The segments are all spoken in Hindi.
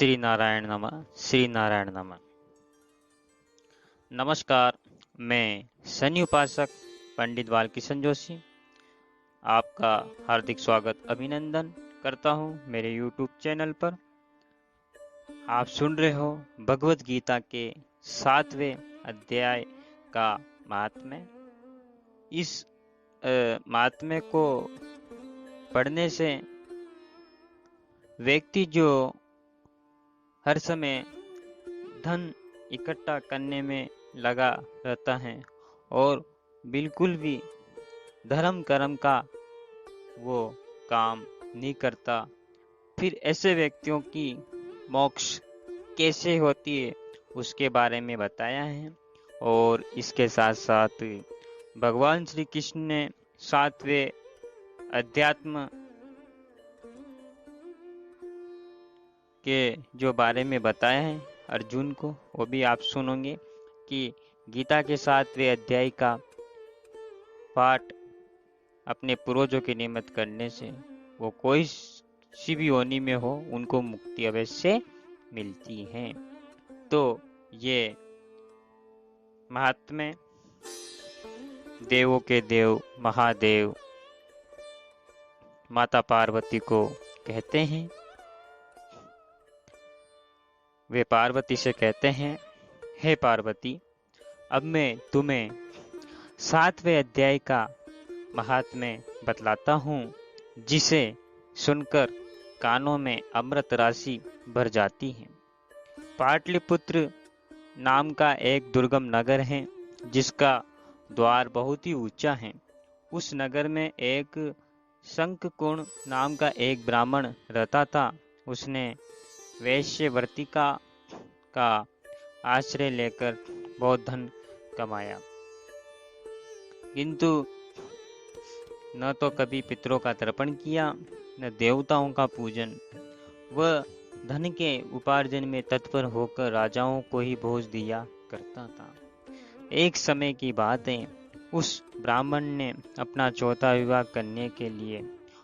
श्री नारायण नमः। श्री नारायण नमः। नमस्कार, मैं शनि उपासक पंडित बालकिशन जोशी आपका हार्दिक स्वागत अभिनंदन करता हूँ मेरे YouTube चैनल पर। आप सुन रहे हो भगवत गीता के 7वें अध्याय का महात्म्य। इस महात्म्य को पढ़ने से व्यक्ति जो हर समय धन इकट्ठा करने में लगा रहता है और बिल्कुल भी धर्म कर्म का वो काम नहीं करता, फिर ऐसे व्यक्तियों की मोक्ष कैसे होती है उसके बारे में बताया है। और इसके साथ साथ भगवान श्री कृष्ण ने 7वें अध्यात्म के जो बारे में बताया है अर्जुन को, वो भी आप सुनोगे कि गीता के 7वें अध्याय का पाठ अपने पूर्वजों के निमित्त करने से वो कोई सी भी योनि में हो उनको मुक्ति अवश्य मिलती है। तो ये महात्म्य देवों के देव महादेव माता पार्वती को कहते हैं। वे पार्वती से कहते हैं, हे पार्वती, अब मैं तुम्हें 7वें अध्याय का महात्म्य बतलाता हूँ, जिसे सुनकर कानों में अमृत राशि भर जाती है। पाटलिपुत्र नाम का एक दुर्गम नगर है जिसका द्वार बहुत ही ऊंचा है। उस नगर में एक शंखकुण नाम का एक ब्राह्मण रहता था। उसने वैश्यवर्तिका का आश्रय लेकर बहुत धन कमाया, किंतु न तो कभी पितरों का तर्पण किया न देवताओं का पूजन। वह धन के उपार्जन में तत्पर होकर राजाओं को ही भोज दिया करता था। एक समय की बात है, उस ब्राह्मण ने अपना चौथा विवाह करने के लिए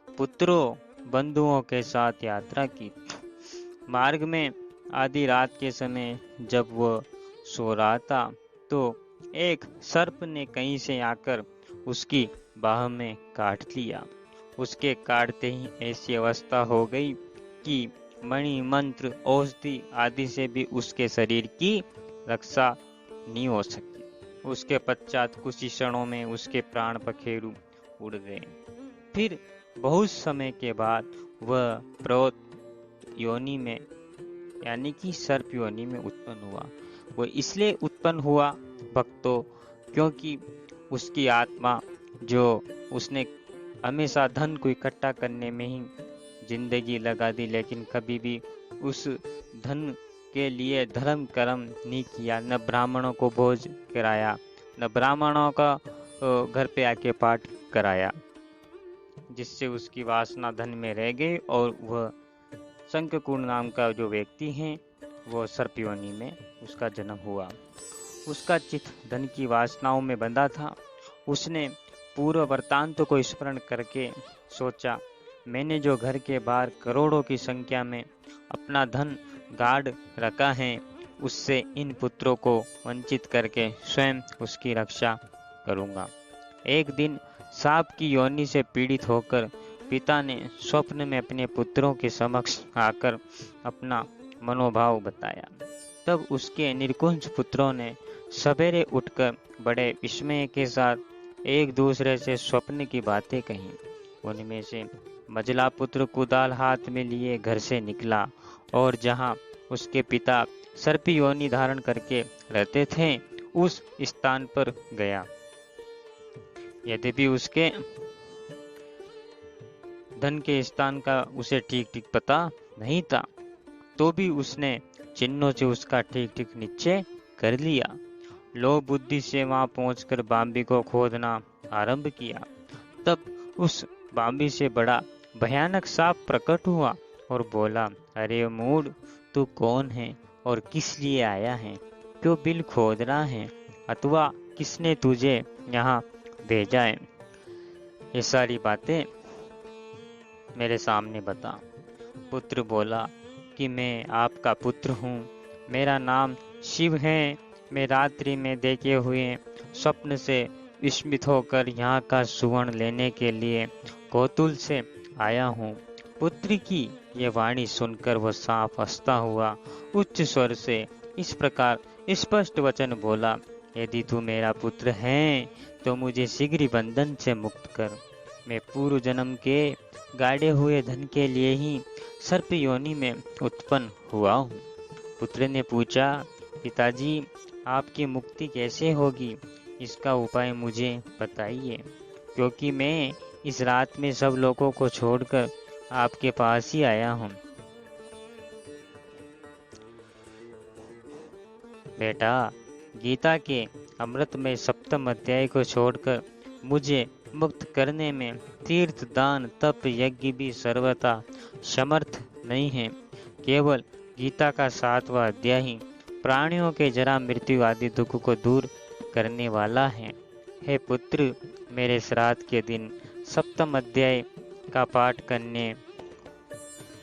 पुत्रों बंधुओं के साथ यात्रा की। मार्ग में आधी रात के समय जब वह सो रहा था तो एक सर्प ने कहीं से आकर उसकी बाह में काट लिया। उसके काटते ही ऐसी अवस्था हो गई कि मणि मंत्र औषधि आदि से भी उसके शरीर की रक्षा नहीं हो सकी। उसके पश्चात कुछ ही क्षणों में उसके प्राण पखेरु उड़ गए। फिर बहुत समय के बाद वह प्रेत योनि में यानी कि सर्प योनि में उत्पन्न हुआ। वो इसलिए उत्पन्न हुआ भक्तों, क्योंकि उसकी आत्मा जो उसने हमेशा धन को इकट्ठा करने में ही जिंदगी लगा दी, लेकिन कभी भी उस धन के लिए धर्म कर्म नहीं किया, न ब्राह्मणों को भोज कराया, न ब्राह्मणों का घर पे आके पाठ कराया, जिससे उसकी वासना धन में रह गई और वह शंखकुण नाम का जो व्यक्ति है वो सर्प योनि में उसका जन्म हुआ। उसका चित्त धन की वासनाओं में बंधा था। उसने पूर्व वृत्तांत को स्मरण करके सोचा, मैंने जो घर के बाहर करोड़ों की संख्या में अपना धन गाड़ रखा है, उससे इन पुत्रों को वंचित करके स्वयं उसकी रक्षा करूंगा। एक दिन सांप की योनि से पीड़ित होकर पिता ने स्वप्न में अपने पुत्रों के समक्ष आकर अपना मनोभाव बताया। तब उसके निर्कुंज पुत्रों ने सवेरे उठकर बड़े विस्मय के साथ एक दूसरे से स्वप्न की बातें कही। उनमें से मझला पुत्र कुदाल हाथ में लिए घर से निकला और जहां उसके पिता सर्प योनि धारण करके रहते थे उस स्थान पर गया। यद्यपि उसके धन के स्थान का उसे ठीक ठीक पता नहीं था, तो भी उसने चिन्हों से उसका ठीक ठीक निश्चय कर लिया। लोभ बुद्धि से वहां पहुंचकर बांबी को खोदना आरंभ किया। तब उस बांबी से बड़ा भयानक सांप प्रकट हुआ और बोला, अरे मूढ़, तू कौन है और किस लिए आया है? क्यों बिल खोद रहा है? अथवा किसने तुझे यहाँ भेजा है? ये सारी बातें मेरे सामने बता। पुत्र बोला, क्योंकि मैं आपका पुत्र हूँ। मेरा नाम शिव है। मैं रात्रि में देखे हुए स्वप्न से विस्मित होकर यहाँ का सुवर्ण लेने के लिए कौतूहल से आया हूँ। पुत्र की ये वाणी सुनकर वह साफ हंसता हुआ उच्च स्वर से इस प्रकार स्पष्ट वचन बोला, यदि तू मेरा पुत्र है तो मुझे शीघ्र ही बंधन से मुक्त कर। मैं पूर्व जन्म के गाड़े हुए धन के लिए ही सर्प योनि में उत्पन्न हुआ हूँ। पुत्र ने पूछा, पिताजी आपकी मुक्ति कैसे होगी? इसका उपाय मुझे बताइए, क्योंकि मैं इस रात में सब लोगों को छोड़कर आपके पास ही आया हूँ। बेटा, गीता के अमृतमय सप्तम अध्याय को छोड़कर मुझे मुक्त करने में तीर्थ, दान, तप, यज्ञ भी सर्वथा समर्थ नहीं है। केवल गीता का 7वां अध्याय ही प्राणियों के जरा मृत्यु आदि दुख को दूर करने वाला है। हे पुत्र, मेरे श्राद्ध के दिन सप्तम अध्याय का पाठ करने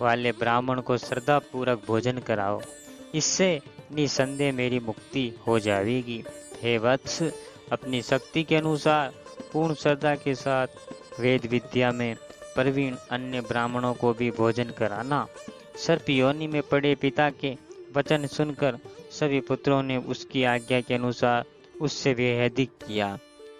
वाले ब्राह्मण को श्रद्धा पूर्वक भोजन कराओ। इससे निसंदेह मेरी मुक्ति हो जाएगी। हे वत्स, अपनी शक्ति के अनुसार पूर्ण श्रद्धा के साथ वेद विद्या में प्रवीण अन्य ब्राह्मणों को भी भोजन कराना। सर्प योनि में पड़े पिता के वचन सुनकर सभी पुत्रों ने उसकी आज्ञा के अनुसार उससे बेहदिक किया।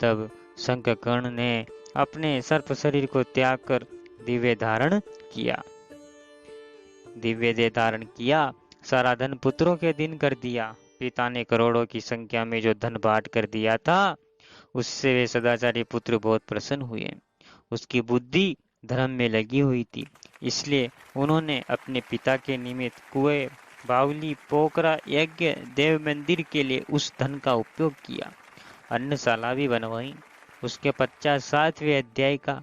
तब शंखकर्ण ने अपने सर्प शरीर को त्याग कर दिव्य धारण किया। सारा धन पुत्रों के दिन कर दिया। पिता ने करोड़ों की संख्या में जो धन बांट कर दिया था, उससे वे सदाचारी पुत्र बहुत प्रसन्न हुए। उसकी बुद्धि धर्म में लगी हुई थी, इसलिए उन्होंने अपने पिता के निमित्त कुएं, बावली, पोखरा, यज्ञ, देव मंदिर के लिए उस धन का उपयोग किया। अन्नशाला भी बनवाई। उसके पश्चात 7वें अध्याय का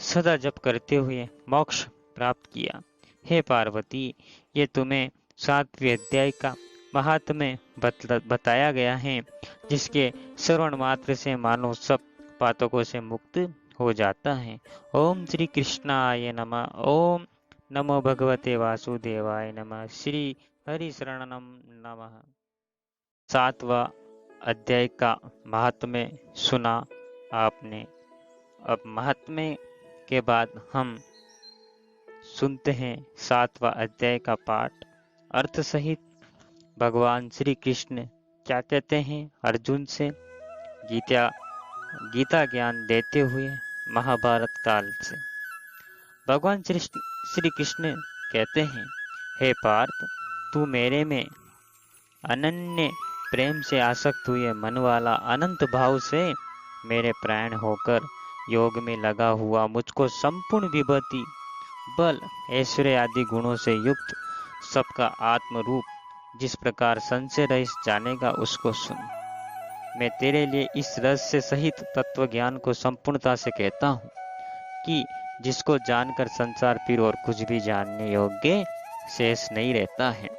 सदा जप करते हुए मोक्ष प्राप्त किया। हे पार्वती, ये तुम्हें 7वें अध्याय का महात्म्य बताया गया है, जिसके श्रवण मात्र से मानव सब पातकों से मुक्त हो जाता है। ओम श्री कृष्णाय नमः। ओम नमो भगवते वासुदेवाय नमः। श्री हरि शरणम नमः। 7वां अध्याय का महात्म्य सुना आपने। अब महात्म्य के बाद हम सुनते हैं 7वां अध्याय का पाठ अर्थ सहित। भगवान श्री कृष्ण क्या कहते हैं अर्जुन से, गीता ज्ञान देते हुए महाभारत काल से। भगवान श्री कृष्ण कहते हैं, हे पार्थ, तू मेरे में अनन्य प्रेम से आसक्त हुए मन वाला अनंत भाव से मेरे प्राण होकर योग में लगा हुआ मुझको संपूर्ण विभूति, बल, ऐश्वर्य आदि गुणों से युक्त सबका आत्म रूप जिस प्रकार संशय रहित जानेगा, उसको सुन। मैं तेरे लिए इस रस से सहित तत्व ज्ञान को संपूर्णता से कहता हूँ कि जिसको जानकर संसार फिर और कुछ भी जानने योग्य शेष नहीं रहता है।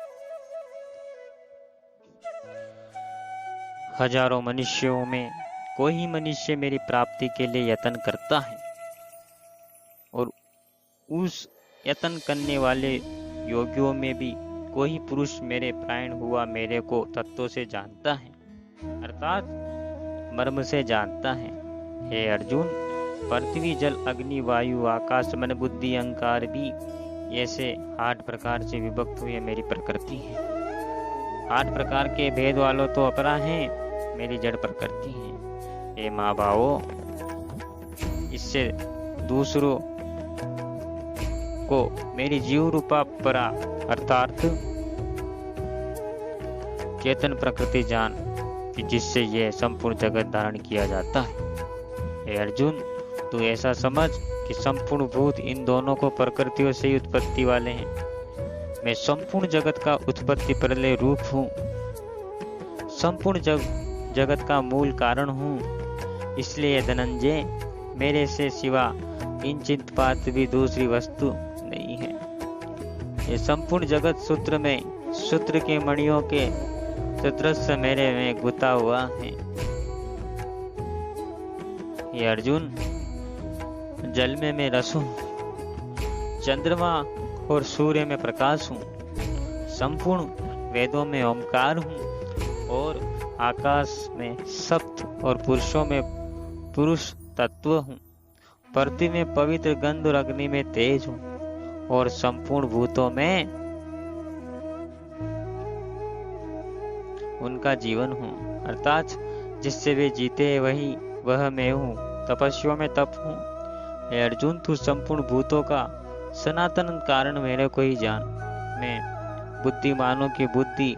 हजारों मनुष्यों में कोई मनुष्य मेरी प्राप्ति के लिए यत्न करता है, और उस यत्न करने वाले योगियों में भी कोई पुरुष मेरे प्राण हुआ मेरे को तत्व से जानता है, अर्थात मर्म से जानता है। हे अर्जुन, पृथ्वी, जल, अग्नि, वायु, आकाश, मन, बुद्धि, अहंकार भी ऐसे 8 प्रकार से विभक्त हुए मेरी प्रकृति है। 8 प्रकार के भेद वालों तो अपरा हैं, मेरी जड़ प्रकृति है। हे माँ भावो, इससे दूसरों को मेरी जीव रूपा परा अर्थात चेतन प्रकृति जान कि जिससे यह संपूर्ण जगत धारण किया जाता है। हे अर्जुन, तू ऐसा समझ कि संपूर्ण भूत इन दोनों को प्रकृतियों से ही उत्पत्ति वाले हैं। मैं संपूर्ण जगत का उत्पत्ति प्रलय रूप हूँ, संपूर्ण जगत का मूल कारण हूँ। इसलिए धनंजय, मेरे से सिवा किंचित पात्र भी दूसरी वस्तु नहीं है। ये संपूर्ण जगत सूत्र में सूत्र के मणियों के सदृश मेरे में गुथा हुआ है। ये अर्जुन, जल में मैं रस हूँ, चंद्रमा और सूर्य में प्रकाश हूँ, संपूर्ण वेदों में ओमकार हूँ और आकाश में सप्त और पुरुषों में पुरुष तत्व हूँ। पृथ्वी में पवित्र गंध और अग्नि में तेज हूँ और संपूर्ण भूतों में उनका जीवन हूँ, अर्थात जिससे वे जीते वही वह मैं हूँ, तपस्या में तप हूँ। हे अर्जुन, तू संपूर्ण भूतों का सनातन कारण मेरे को ही जान। मैं बुद्धिमानों की बुद्धि,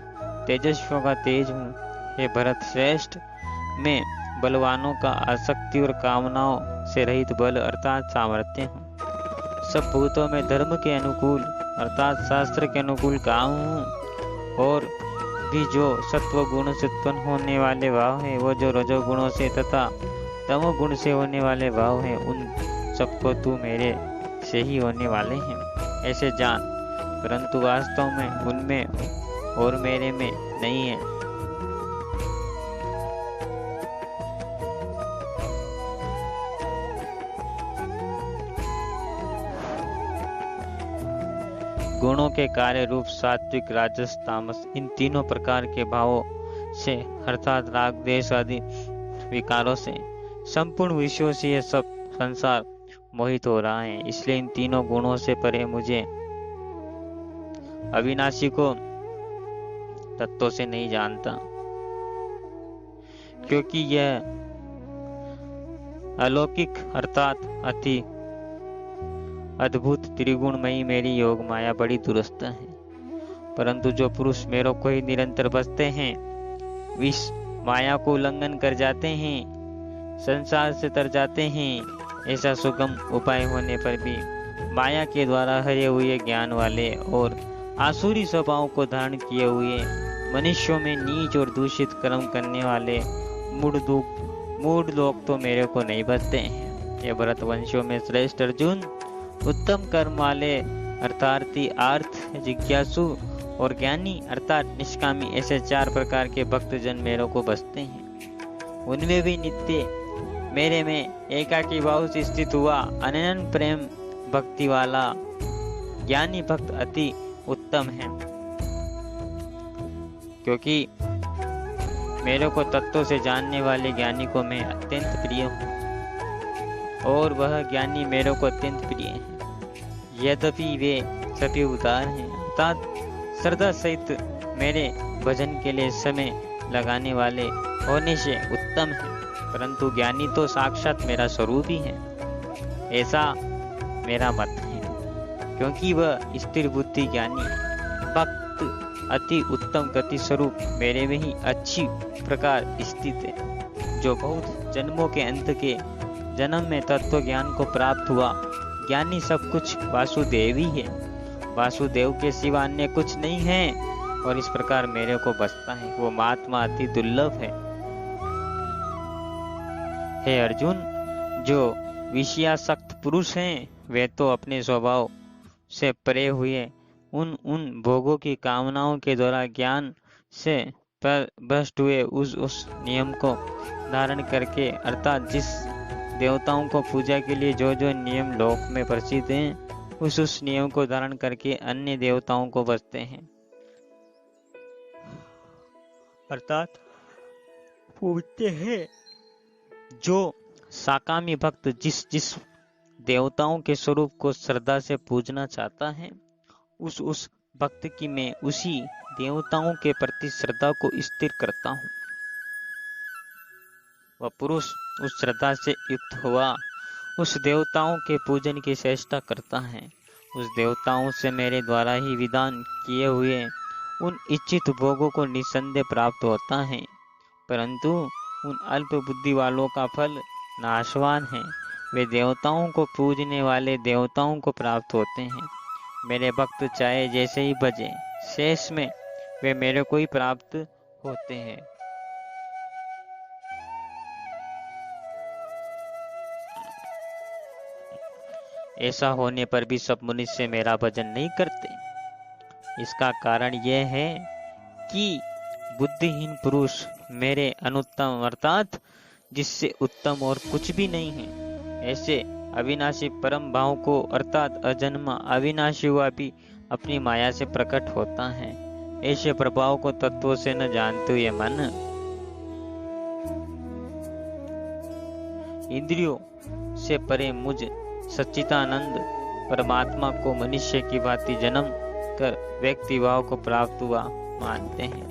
तेजस्वियों का तेज हूँ। हे भरत श्रेष्ठ, मैं बलवानों का आसक्ति और कामनाओं से रहित बल अर्थात सामर्थ्य हूँ। सब भूतों में धर्म के अनुकूल अर्थात शास्त्र के अनुकूल काम हूँ और भी जो सत्व गुण से उत्पन्न होने वाले भाव है, वो जो रजोगुणों से तथा तमो गुण से होने वाले भाव है, उन सबको तू मेरे से ही होने वाले हैं ऐसे जान, परंतु वास्तव में उनमें और मेरे में नहीं है। गुणों के कार्य रूप सात्विक, राजस, तामस, इन तीनों प्रकार के भावों से अर्थात राग, द्वेष आदि विकारों से संपूर्ण विषयों से यह सब संसार मोहित हो रहा है। इसलिए इन तीनों गुणों से परे मुझे अविनाशी को तत्वों से नहीं जानता, क्योंकि यह अलौकिक अर्थात अति अद्भुत त्रिगुणमयी मेरी योग माया बड़ी दुरुस्त है। परंतु जो पुरुष मेरे को ही निरंतर बसते हैं, विष माया को उल्लंघन कर जाते हैं, संसार से तर जाते हैं, ऐसा सुगम उपाय होने पर भी माया के द्वारा हरे हुए ज्ञान वाले और आसुरी स्वभाव को धारण किए हुए मनुष्यों में नीच और दूषित कर्म करने वाले मूढ़ लोग तो मेरे को नहीं बसते हैं। ये भरत वंशियों में श्रेष्ठ अर्जुन, उत्तम कर्म वाले अर्थार्थी, आर्थ, जिज्ञासु और ज्ञानी अर्थात निष्कामी, ऐसे चार प्रकार के भक्तजन मेरे को बसते हैं। उनमें भी नित्य मेरे में एकाकी भाव से स्थित हुआ अनन्य प्रेम भक्ति वाला ज्ञानी भक्त अति उत्तम है, क्योंकि मेरे को तत्वों से जानने वाले ज्ञानी को मैं अत्यंत प्रिय हूँ और वह ज्ञानी मेरे को अत्यंत प्रिय है। यद्यपि वे सभी उदार हैं अर्थात श्रद्धा सहित मेरे भजन के लिए समय लगाने वाले होने से उत्तम है, परंतु ज्ञानी तो साक्षात मेरा स्वरूप ही है, ऐसा मेरा मत है, क्योंकि वह स्थिर बुद्धि ज्ञानी भक्त अति उत्तम गति स्वरूप मेरे में ही अच्छी प्रकार स्थित है। जो बहुत जन्मों के अंत के जन्म में तत्व ज्ञान को प्राप्त हुआ ज्ञानी सब कुछ वासुदेव ही है, वासुदेव के सिवा अन्य कुछ नहीं है और इस प्रकार मेरे को बसता है, वो महात्मा अति दुर्लभ है। हे अर्जुन, जो विषयासक्त पुरुष हैं वे तो अपने स्वभाव से परे हुए उन भोगों की कामनाओं के द्वारा ज्ञान से भ्रष्ट हुए उस नियम को धारण करके अर्थात जिस देवताओं को पूजा के लिए जो जो नियम लोक में प्रसिद्ध हैं, उस नियम को धारण करके अन्य देवताओं को बसते हैं, अर्थात पूजते हैं। जो साकामी भक्त जिस देवताओं के स्वरूप को श्रद्धा से पूजना चाहता है, उस भक्त की मैं उसी देवताओं के प्रति श्रद्धा को स्थिर करता हूँ। वह पुरुष उस श्रद्धा से युक्त हुआ उस देवताओं के पूजन की चेष्टा करता है। उस देवताओं से मेरे द्वारा ही विधान किए हुए उन इच्छित भोगों को निसंदेह प्राप्त होता है, परंतु उन अल्प बुद्धि वालों का फल नाशवान है। वे देवताओं को पूजने वाले देवताओं को प्राप्त होते हैं। मेरे भक्त चाहे जैसे ही बजे, शेष में वे मेरे को ही प्राप्त होते हैं। ऐसा होने पर भी सब मनुष्य मेरा भजन नहीं करते। इसका कारण यह है कि बुद्धिहीन पुरुष मेरे अनुत्तम अर्थात जिससे उत्तम और कुछ भी नहीं है ऐसे अविनाशी परम भाव को अर्थात अजन्मा अविनाशी हुआ भी अपनी माया से प्रकट होता है। ऐसे प्रभाव को तत्वों से न जानते हुए मन इंद्रियों से परे मुझ सच्चिदानंद परमात्मा को मनुष्य की भांति जन्म कर व्यक्ति भाव को प्राप्त हुआ मानते हैं।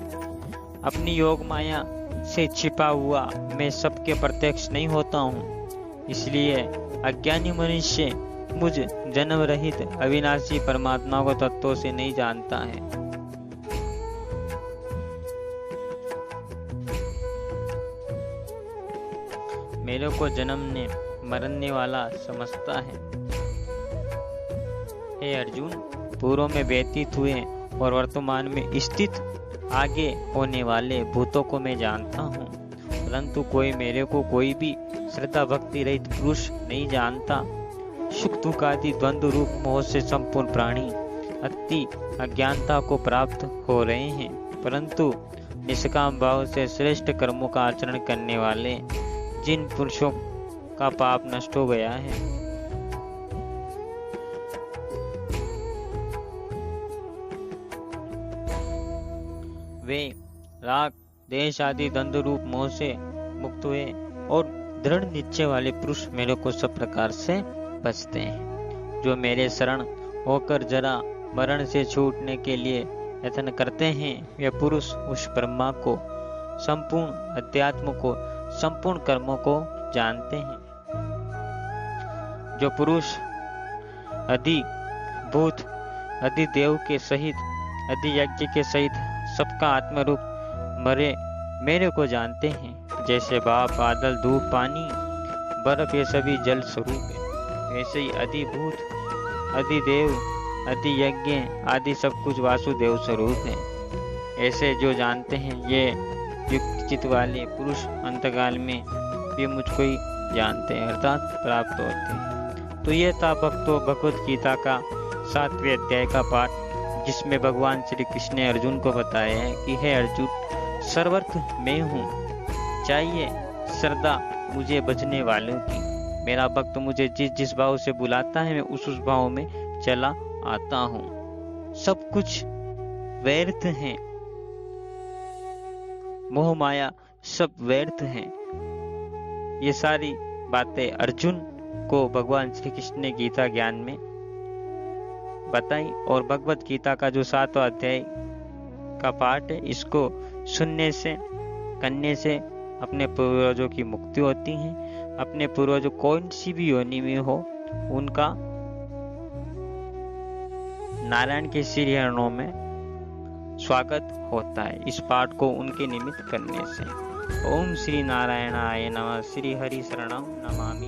अपनी योग माया से छिपा हुआ मैं सबके प्रत्यक्ष नहीं होता हूँ, इसलिए अज्ञानी मनुष्य मुझ जन्म रहित अविनाशी परमात्मा को तत्वों से नहीं जानता है। मेरे को जन्मने मरने वाला समझता है। हे अर्जुन, पूर्व में व्यतीत हुए और वर्तमान में स्थित आगे होने वाले भूतों को मैं जानता हूँ, परंतु कोई मेरे को कोई भी श्रद्धा भक्ति रहित पुरुष नहीं जानता। सुख दुख आदि द्वंद्व रूप मोह से संपूर्ण प्राणी अति अज्ञानता को प्राप्त हो रहे हैं, परंतु निष्काम भाव से श्रेष्ठ कर्मों का आचरण करने वाले जिन पुरुषों का पाप नष्ट हो गया है, वे राग देश आदि द्वंद्व रूप मोह से मुक्त हुए और दृढ़ निश्चय वाले पुरुष मेरे को सब प्रकार से बचते हैं। जो मेरे शरण होकर जरा मरण से छूटने के लिए यत्न करते हैं, वे पुरुष उस ब्रह्मा को, संपूर्ण अध्यात्म को, संपूर्ण कर्मों को जानते हैं। जो पुरुष अधि भूत अधि देव के सहित अधि यज्ञ के सहित सबका आत्मरूप मरे मेरे को जानते हैं। जैसे भाप बादल धूप पानी बर्फ ये सभी जल स्वरूप है, वैसे ही अधिभूत अधिदेव अधि यज्ञ आदि सब कुछ वासुदेव स्वरूप है। ऐसे जो जानते हैं ये युक्त चित्त वाले पुरुष अंतकाल में भी मुझको ही जानते हैं, अर्थात प्राप्त होते हैं। तो ये था भक्तों भगवत गीता का 7वें अध्याय का पाठ, जिसमें भगवान श्री कृष्ण ने अर्जुन को बताया है कि हे अर्जुन, सर्वर्थ मैं हूँ, चाहिए श्रद्धा मुझे बचने वालों की। मेरा भक्त मुझे जिस जिस भाव से बुलाता है मैं उस भाव में चला आता हूँ। सब कुछ व्यर्थ है, मोह माया सब व्यर्थ है। ये सारी बातें अर्जुन को भगवान श्री कृष्ण ने गीता ज्ञान में बताई। और भगवत गीता का जो 7वां अध्याय का पाठ है, इसको सुनने से करने से अपने पूर्वजों की मुक्ति होती है। अपने पूर्वजों कौन सी भी योनि में हो, उनका नारायण के श्री चरणों में स्वागत होता है, इस पाठ को उनके निमित्त करने से। ओम श्री नारायणाय नमः। श्री हरि शरणम नमामि।